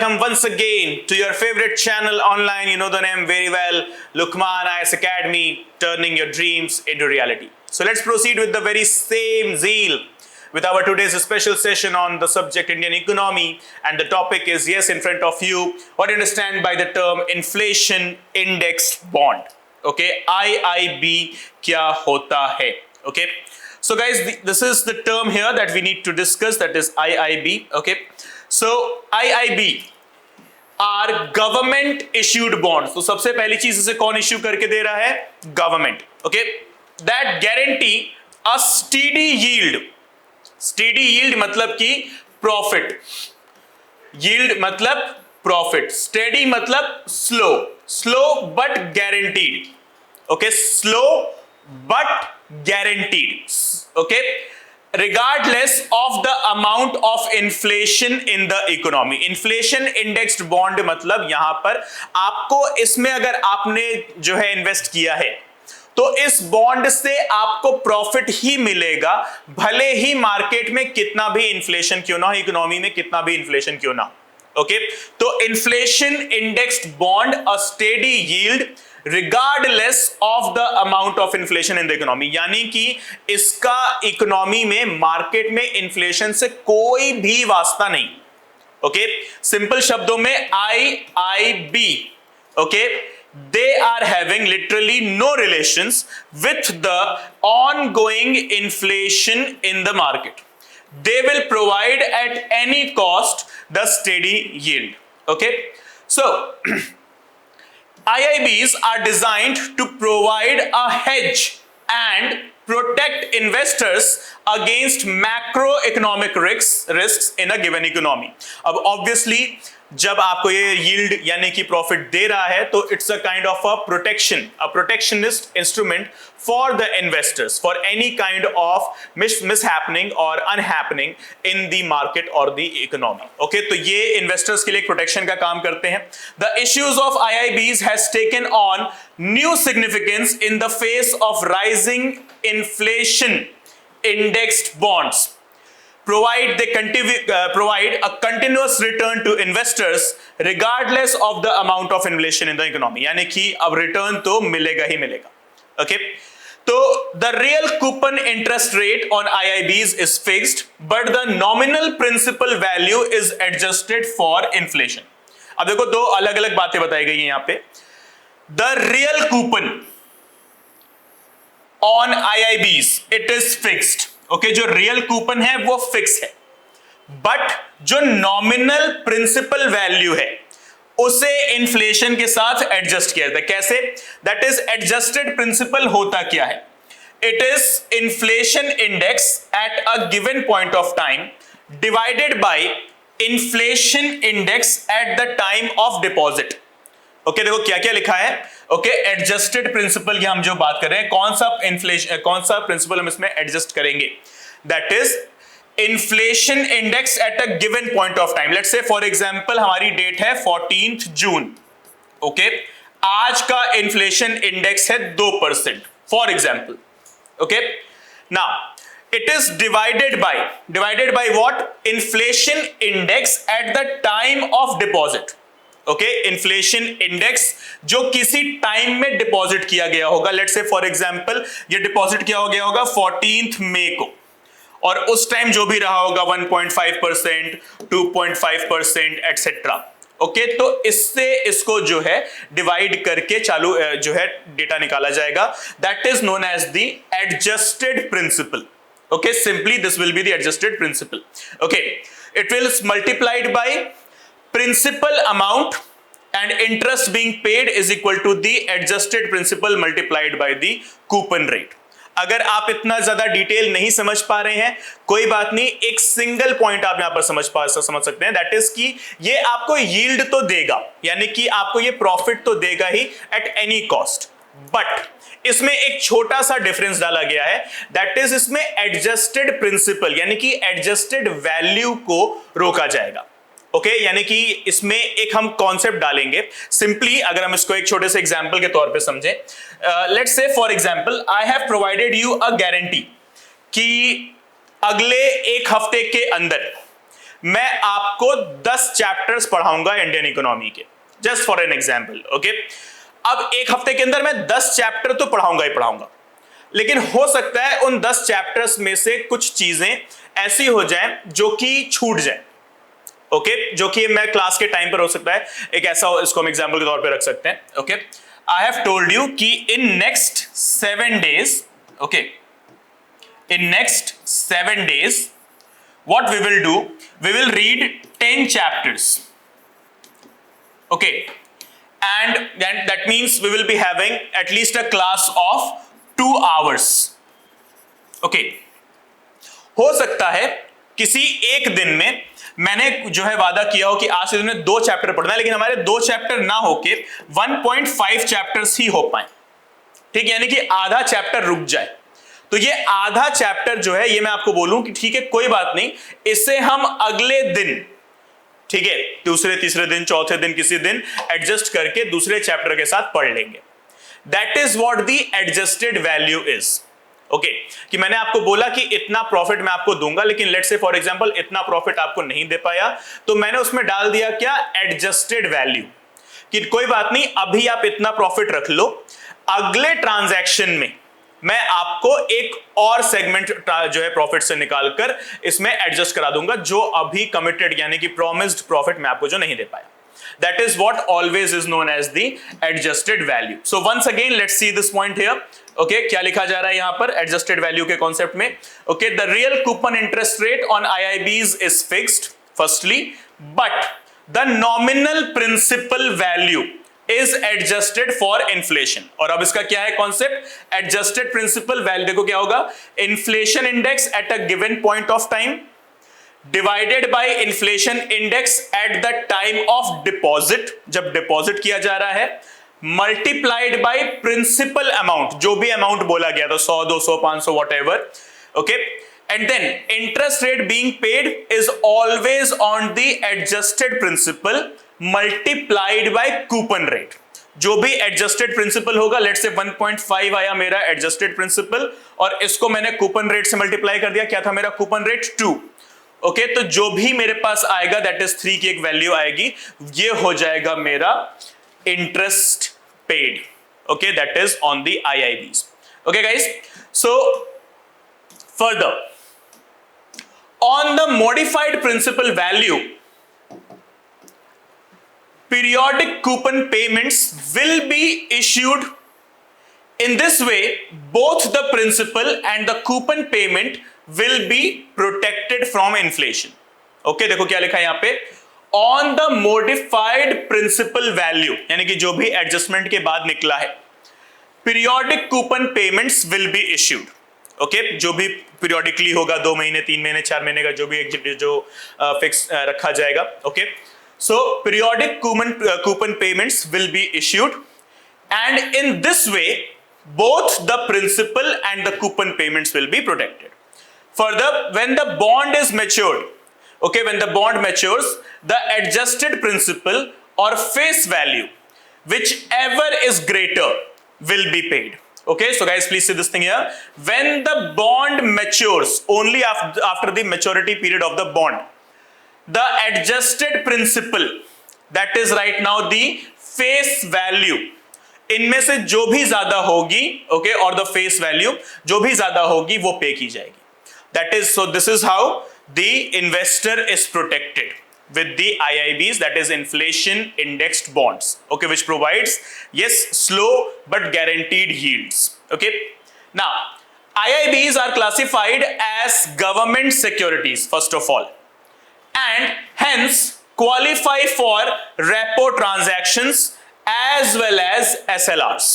welcome once again to your favorite channel online. You know the name very well, Luqman IAS Academy, turning your dreams into reality. So let's proceed with the very same zeal with our today's special session on the subject Indian economy, and the topic is, yes, in front of you, what you understand by the term inflation indexed bond. Okay, IIB kya hota hai? Okay, so guys, this is the term here that we need to discuss, that is IIB. Okay, so IIB are government issued bonds. तो सबसे पहली चीज इसे कौन issue करके दे रहा है? Government. Okay, that guarantee a steady yield. Steady yield मतलब कि प्रॉफिट, यील्ड मतलब प्रॉफिट, स्टेडी मतलब slow, slow but guaranteed. Okay, slow but guaranteed. Okay, regardless of the amount of inflation in the economy. Inflation indexed bond मतलब यहां पर आपको इसमें अगर आपने जो है इन्वेस्ट किया है तो इस बॉन्ड से आपको प्रॉफिट ही मिलेगा, भले ही मार्केट में कितना भी इन्फ्लेशन क्यों ना हो, इकोनॉमी में कितना भी इन्फ्लेशन क्यों ना हो. ओके, तो inflation indexed bond a steady yield regardless of the amount of inflation in the economy, यानी कि इसका इकोनॉमी में, मार्केट में इन्फ्लेशन से कोई भी वास्ता नहीं. ओके, सिंपल शब्दों में IIB, okay, they are having literally no relations with the ongoing inflation in the market. They will provide at any cost the steady yield. Okay, so IIBs are designed to provide a hedge and protect investors against macroeconomic risks in a given economy. अब obviously जब आपको ये yield यानी कि profit दे रहा है तो it's a kind of a protection, a protectionist instrument for the investors for any kind of mishappening और अनहैपनिंग इन द मार्केट और द इकोनॉमी. ओके, तो ये इन्वेस्टर्स के लिए प्रोटेक्शन का काम करते हैं. The issues of IIBs has taken on new significance in the face of rising inflation indexed bonds. Provide a continuous return to investors regardless of the amount of inflation in the economy. यानी कि अब return तो मिलेगा ही मिलेगा. Okay, तो the real coupon interest rate on IIBs is fixed, but the nominal principal value is adjusted for inflation. अब देखो, दो अलग अलग बातें बताई गई हैं यहां पे. The real coupon on IIBs, it is fixed. Okay, जो रियल कूपन है वो फिक्स है, बट जो नॉमिनल प्रिंसिपल वैल्यू है उसे इन्फ्लेशन के साथ एडजस्ट किया जाता है. कैसे? दैट इज एडजस्टेड प्रिंसिपल होता क्या है? It is inflation index at a given point of time divided by inflation index at the time of deposit. Okay, देखो क्या क्या लिखा है. ओके, एडजस्टेड प्रिंसिपल की हम जो बात कर रहे हैं, कौन सा प्रिंसिपल हम इसमें एडजस्ट करेंगे? That is inflation index at a given point of time. Let's say for example हमारी डेट है 14 जून. ओके, आज का इन्फ्लेशन इंडेक्स है 2% for example. Okay, now it is divided by what? Inflation index at the time of deposit. Okay, inflation index जो किसी time में deposit किया गया होगा. लेट्स से फॉर एग्जांपल ये डिपॉजिट किया हो गया होगा 14 मई को, और उस टाइम जो भी रहा होगा 1.5%, 2.5% एटसेट्रा. ओके, तो इससे इसको जो है डिवाइड करके चालू जो है डेटा निकाला जाएगा. That is known as the adjusted principal. Okay, simply this will be the adjusted principal. Okay, it will multiplied by principal amount and interest being paid is equal to the adjusted principal multiplied by the coupon rate. अगर आप इतना ज्यादा detail नहीं समझ पा रहे हैं, कोई बात नहीं, एक सिंगल पॉइंट आप यहां पर समझ सकते हैं. दैट इज कि ये आपको यील्ड तो देगा, यानी कि आपको ये प्रॉफिट तो देगा ही एट एनी कॉस्ट, बट इसमें एक छोटा सा डिफरेंस डाला गया है. दैट इज इसमें एडजस्टेड प्रिंसिपल यानी कि एडजस्टेड वैल्यू को रोका जाएगा. ओके, यानी कि इसमें एक हम कॉन्सेप्ट डालेंगे. सिंपली अगर हम इसको एक छोटे से एग्जांपल के तौर पे समझें, let's say for example I have provided you a guarantee कि अगले एक हफ्ते के अंदर मैं आपको 10 चैप्टर्स पढ़ाऊंगा इंडियन इकोनॉमी के, just for an example, okay. अब एक हफ्ते के अंदर मैं 10 चैप्टर तो पढ़ाऊंगा ही पढ़ाऊंगा, लेकिन हो सकता है उन 10 चैप्टर्स में से कुछ चीजें ऐसी हो जाएं जो कि छूट जाए, ओके, जो कि मैं क्लास के टाइम पर हो सकता है, एक ऐसा, इसको हम एग्जांपल के तौर पे रख सकते हैं, okay. I have told you कि in next 7 days, okay, in next 7 days what we will do, we will read 10 chapters, okay, and then that means we will be having at least a class of 2 hours, okay। हो सकता है किसी एक दिन में मैंने जो है वादा किया हो कि आज से दिन में 2 चैप्टर पढ़ना है, लेकिन हमारे 2 चैप्टर ना होके 1.5 चैप्टर्स ही हो पाए, ठीक, यानी कि आधा चैप्टर रुक जाए। तो ये आधा चैप्टर जो है, ये मैं आपको बोलूं कि ठीक है कोई बात नहीं, इसे हम अगले दिन, ठीक है, दूसरे तीसरे दिन चौथे दिन किसी दिन एडजस्ट करके दूसरे चैप्टर के साथ पढ़ लेंगे। That is what the adjusted value is, okay. कि मैंने आपको बोला कि इतना प्रॉफिट मैं आपको दूंगा, लेकिन लेट्स से फॉर एग्जांपल इतना प्रॉफिट आपको नहीं दे पाया, तो मैंने उसमें डाल दिया क्या, एडजस्टेड वैल्यू, कि कोई बात नहीं, अभी आप इतना प्रॉफिट रख लो, अगले ट्रांजैक्शन में मैं आपको एक और सेगमेंट जो है प्रॉफिट से निकालकर इसमें एडजस्ट करा दूंगा, जो अभी कमिटेड यानी कि प्रॉमिस्ड प्रॉफिट मैं आपको जो नहीं दे पाया। That is what always is known as the adjusted value. So once again, let's see this point here. Okay, क्या लिखा जा रहा है यहां पर adjusted value के concept में? Okay, the real coupon interest rate on IIBs is fixed, firstly, but the nominal principal value is adjusted for inflation. और अब इसका क्या है कॉन्सेप्ट, adjusted principal value, देखो क्या होगा, inflation index at a given point of time divided by inflation index at the time of deposit, जब deposit किया जा रहा है, multiplied by principal amount, जो भी अमाउंट बोला गया था, 100 200 500 whatever, okay, and then interest rate being paid is always on the adjusted principal multiplied by coupon rate। जो भी एडजस्टेड प्रिंसिपल होगा, लेट्स से 1.5 आया मेरा एडजस्टेड प्रिंसिपल, और इसको मैंने कूपन रेट से मल्टीप्लाई कर दिया, क्या था मेरा कूपन रेट 2, ओके। तो जो भी मेरे पास आएगा, दैट इज 3 की एक वैल्यू आएगी, ये हो जाएगा मेरा interest paid, okay, that is on the IIBs, okay guys. So further on the modified principal value, periodic coupon payments will be issued. In this way, both the principal and the coupon payment will be protected from inflation. Okay, देखो क्या लिखा है यहाँ पे, on the modified principal value, यानी कि जो भी एडजस्टमेंट के बाद निकला है, periodic coupon payments will be issued. Okay, जो भी पीरियोडिकली होगा, 2 महीने 3 महीने 4 महीने का जो भी एक जो फिक्स रखा जाएगा, okay. So periodic coupon payments will be issued, and in this way both the principal and the coupon payments will be protected. Further, when the bond is matured, okay, when the bond matures, the adjusted principal or face value, whichever is greater, will be paid. Okay, so guys, please see this thing here. When the bond matures, only after the maturity period of the bond, the adjusted principal, that is right now the face value, इनमें से जो भी ज्यादा होगी, okay, और the face value जो भी ज्यादा होगी वो पे की जाएगी। That is, so this is how the investor is protected with the IIBs, that is inflation indexed bonds, okay, which provides, yes, slow but guaranteed yields, okay. Now IIBs are classified as government securities first of all, and hence qualify for repo transactions as well as SLRs,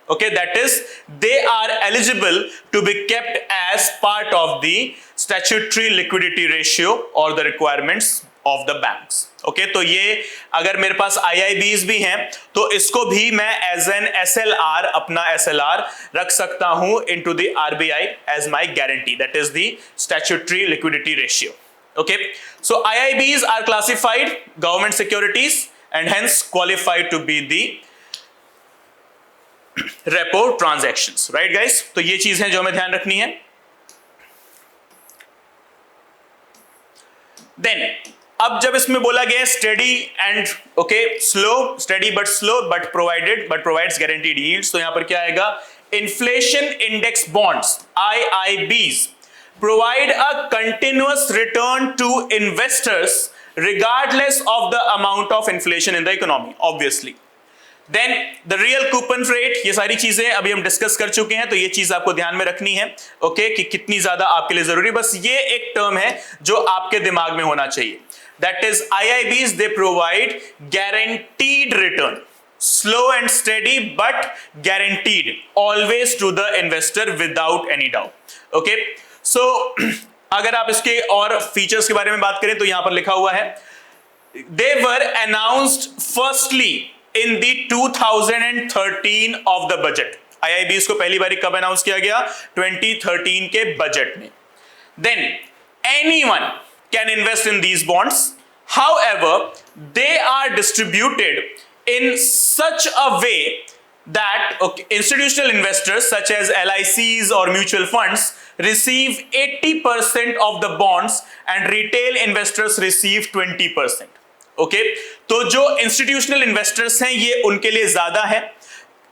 okay, that is they are eligible to be kept as part of the statutory liquidity ratio or the requirements of the banks, okay। तो ये अगर मेरे पास IIBs भी हैं तो इसको भी मैं as an SLR, अपना SLR रख सकता हूं into the RBI as my guarantee, that is the statutory liquidity ratio, okay। So IIBs are classified government securities and hence qualified to be the repo transactions, right guys। तो ये चीज है जो हमें ध्यान रखनी है। Then अब जब इसमें बोला गया study and okay slow, study but slow but provides guaranteed yields, तो यहां पर क्या आएगा, inflation index bonds IIBs provide a continuous return to investors regardless of the amount of inflation in the economy, obviously. Then the real coupon rate, ये सारी चीजें अभी हम डिस्कस कर चुके हैं, तो ये चीज आपको ध्यान में रखनी है, ओके, कि कितनी ज्यादा आपके लिए जरूरी, बस ये एक टर्म है जो आपके दिमाग में होना चाहिए, that is IIBs they provide guaranteed return, slow and steady but guaranteed, always to the investor without any doubt, okay. So अगर आप इसके और फीचर्स के बारे में बात करें तो यहां पर लिखा हुआ है, they were announced firstly in the 2013 of the budget. IIBs को पहली बार कब अनाउंस किया गया, 2013 के बजट में. Then anyone can invest in these bonds, however they are distributed in such a way that institutional investors such as LICs or mutual funds receive 80% of the bonds and retail investors receive 20%. Okay, तो जो institutional investors हैं ये उनके लिए ज्यादा है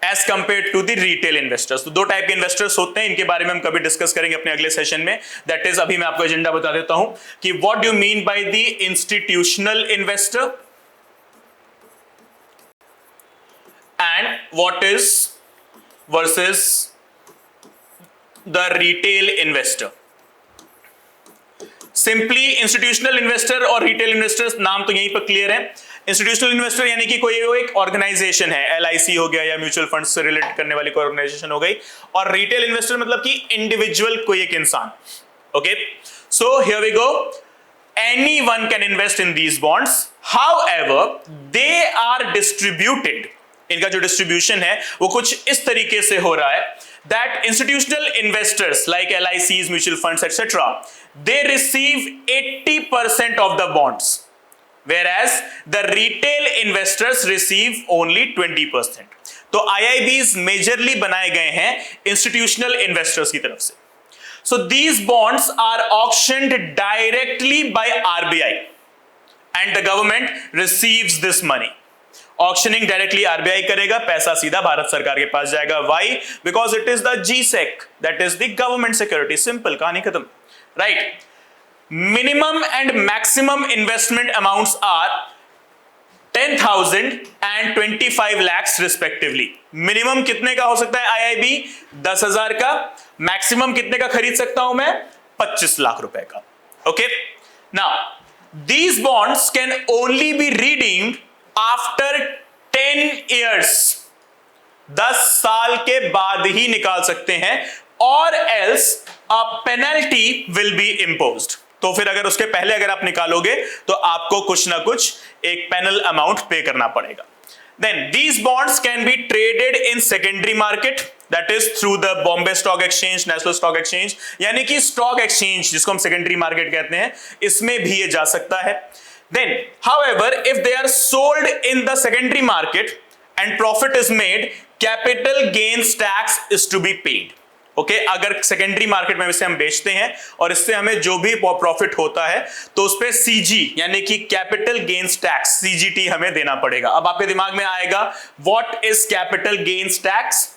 as compare to the retail investors. तो दो टाइप के इन्वेस्टर्स होते हैं, इनके बारे में हम कभी डिस्कस करेंगे अपने अगले सेशन में. दैट इज, अभी मैं आपको एजेंडा बता देता हूं कि what do mean by the institutional investor and what is versus the retail investor. Simply institutional investor और रिटेल इन्वेस्टर्स नाम तो यहीं पर क्लियर है. इंस्टीट्यूशनल इन्वेस्टर यानी कि कोई एक ऑर्गेनाइजेशन है, LIC हो गया या म्यूचुअल फंड से रिलेट करने वाली कोई ऑर्गेनाइजेशन हो गई, और रिटेल इन्वेस्टर मतलब कि इंडिविजुअल कोई एक इंसान. Okay, so here we go, anyone can invest in these bonds, however they are distributed. इनका जो डिस्ट्रीब्यूशन है वो कुछ इस तरीके से हो रहा है that institutional investors like LICs, mutual funds, etc. they receive 80% of the bonds, whereas the retail investors receive only 20%. तो IIBs मेजरली बनाए गए हैं इंस्टीट्यूशनल इन्वेस्टर्स की तरफ से. So these bonds are auctioned directly by RBI and the government receives this money. Auctioning directly RBI करेगा, पैसा सीधा भारत सरकार के पास जाएगा. Why? Because it is the GSEC, that is the government security. Simple, कहानी खत्म, right. Minimum and maximum investment amounts are 10,000 and 25 lakhs respectively. Minimum कितने का हो सकता है IIB? 10,000 का. मैक्सिमम कितने का खरीद सकता हूं मैं? 25 लाख रुपए का. Okay, now these bonds can only be redeemed after 10 years, 10 साल के बाद ही निकाल सकते हैं, और else a penalty will be imposed. तो फिर अगर उसके पहले अगर आप निकालोगे तो आपको कुछ ना कुछ एक पेनल अमाउंट पे करना पड़ेगा. Then these bonds can be traded in secondary market, that is through the Bombay stock exchange, national stock exchange, यानी कि स्टॉक एक्सचेंज जिसको हम सेकेंडरी मार्केट कहते हैं, इसमें भी ये जा सकता है. Then, however, if they are sold in the secondary market and profit is made, capital gains tax is to be paid. Okay, अगर सेकेंडरी मार्केट में इसे हम बेचते हैं और इससे हमें जो भी प्रॉफिट होता है तो उस पे CG यानी कि कैपिटल गेन्स टैक्स, CGT हमें देना पड़ेगा. अब आपके दिमाग में आएगा what is capital gains tax.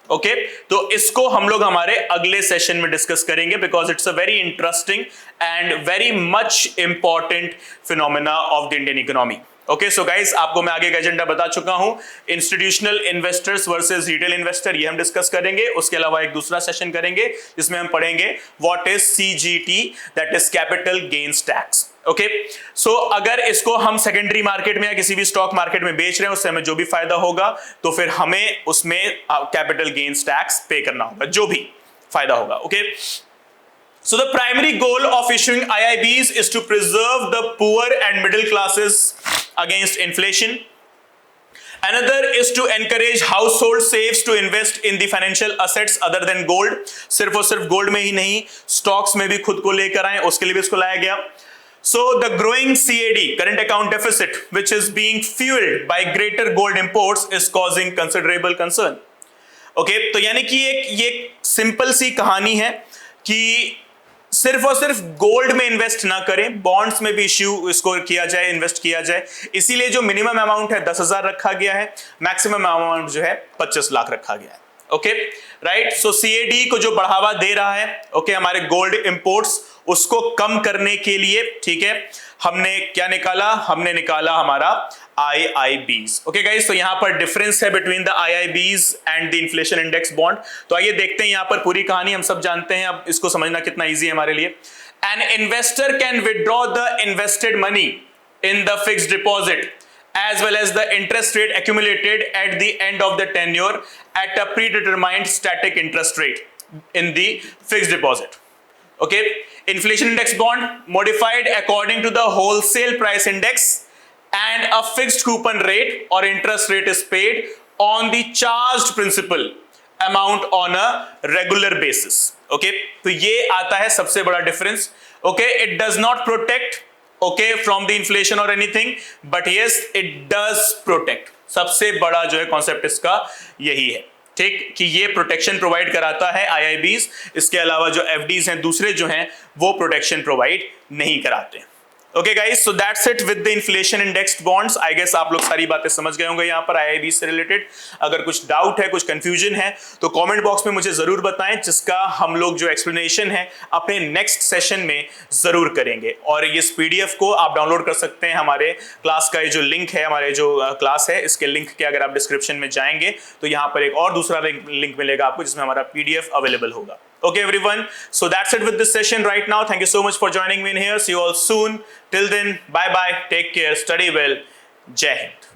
Okay, तो इसको हम लोग हमारे अगले सेशन में डिस्कस करेंगे, because it's a very interesting and very much important phenomena of the Indian economy. Okay, so guys, आपको मैं आगे का एजेंडा बता चुका हूं. Institutional investors versus retail investor, ये हम डिस्कस करेंगे. उसके अलावा एक दूसरा सेशन करेंगे जिसमें हम पढ़ेंगे what is CGT, that is capital gains tax. Okay, so अगर इसको हम सेकेंडरी मार्केट में या किसी भी स्टॉक मार्केट में बेच रहे हैं, उससे हमें जो भी फायदा होगा तो फिर हमें उसमें कैपिटल गेन्स टैक्स पे करना होगा, जो भी फायदा होगा. Okay, so the primary goal of issuing IIBs is to preserve the poor and middle classes against inflation. Another is to encourage household saves to invest in the financial assets other than gold. सिर्फ और सिर्फ gold में ही नहीं, stocks में भी खुद को लेकर आए, उसके लिए भी इसको लाया गया. So the growing CAD, current account deficit, which is being fueled by greater gold imports, is causing considerable concern. Okay, तो यानी कि ये सिंपल सी कहानी है कि सिर्फ और सिर्फ गोल्ड में इन्वेस्ट ना करें, बॉन्ड्स में भी इश्यू इसको किया जाए, इन्वेस्ट किया जाए। इसीलिए जो मिनिमम अमाउंट है 10,000 रखा गया है, मैक्सिमम अमाउंट जो है 25 लाख रखा गया है। ओके राइट, सो सीएडी को जो बढ़ावा दे रहा है, ओके हमारे गोल्ड इंपोर्ट्स, उसको कम करने के लिए, ठीक है, हमने क्या निकाला, हमने निकाला हमारा IIBs। ओके गाइस, तो यहां पर डिफरेंस है between the IIBs and the inflation index bond. तो आइए देखते हैं यहां पर पूरी कहानी, हम सब जानते हैं, अब इसको समझना कितना इजी है हमारे लिए। An investor can withdraw the invested money in the fixed deposit as well as the interest rate accumulated at the end of the tenure at a predetermined static interest rate in the fixed deposit. Okay, inflation index bond modified according to the wholesale price index, and a fixed coupon rate or interest rate is paid on the charged principal amount on a regular basis. Okay, तो ये आता है सबसे बड़ा difference. Okay, it does not protect from the inflation or anything, but yes it does protect। सबसे बड़ा जो है कॉन्सेप्ट इसका यही है, ठीक, कि ये प्रोटेक्शन प्रोवाइड कराता है IIBs। इसके अलावा जो FDs हैं दूसरे जो हैं वो प्रोटेक्शन प्रोवाइड नहीं कराते। Okay guys, so that's it with the inflation indexed bonds. I guess आप लोग सारी बातें समझ गए होंगे यहाँ पर IIB से रिलेटेड। अगर कुछ डाउट है, कुछ कंफ्यूजन है, तो कमेंट बॉक्स में मुझे जरूर बताएं, जिसका हम लोग जो एक्सप्लेनेशन है अपने नेक्स्ट सेशन में जरूर करेंगे। और इस PDF को आप डाउनलोड कर सकते हैं, हमारे क्लास का ये जो लिंक है, हमारे जो क्लास है, इसके लिंक के अगर आप डिस्क्रिप्शन में जाएंगे तो यहाँ पर एक और दूसरा लिंक मिलेगा आपको, जिसमें हमारा PDF अवेलेबल होगा। Okay everyone, so that's it with this session right now. Thank you so much for joining me in here. See you all soon. Till then, bye bye, take care, study well. Jai Hind.